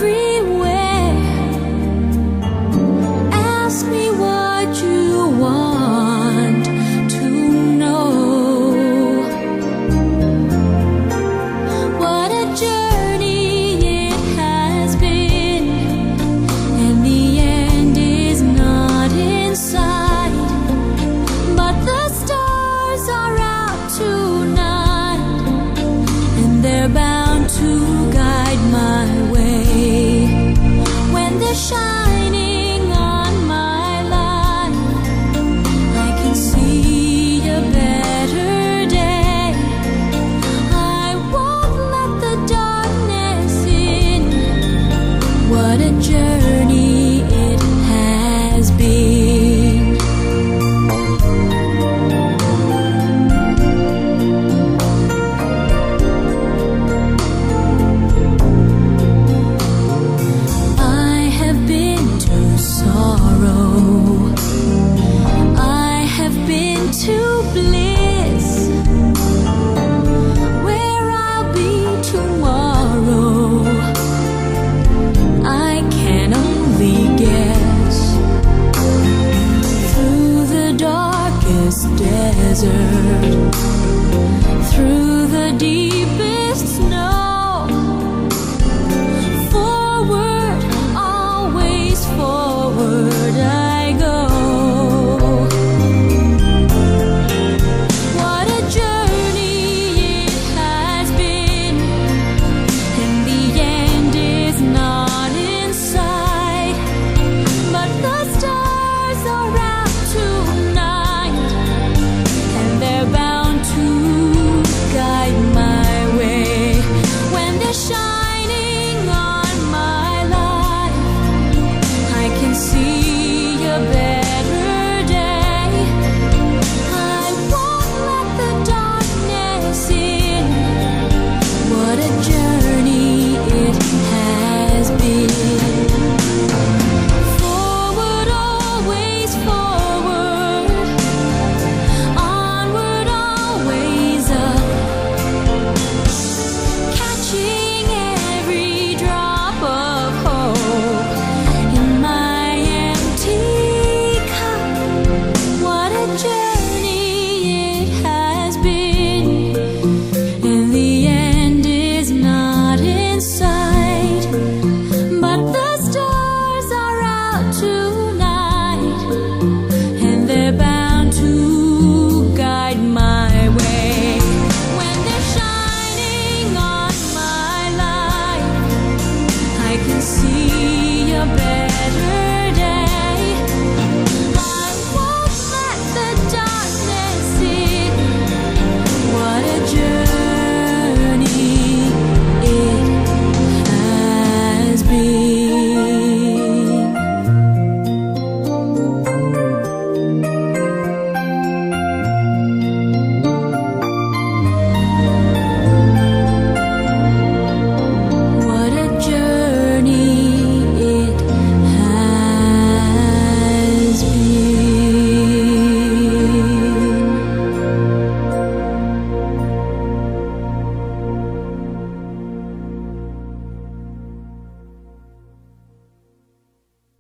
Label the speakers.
Speaker 1: everywhere. Ask me what you want to know. What a journey it has been, and the end is not in sight. But the stars are out tonight, and they're bound to guide my way. When they're shining on my life, I can see a better day. I won't let the darkness in. What a journey.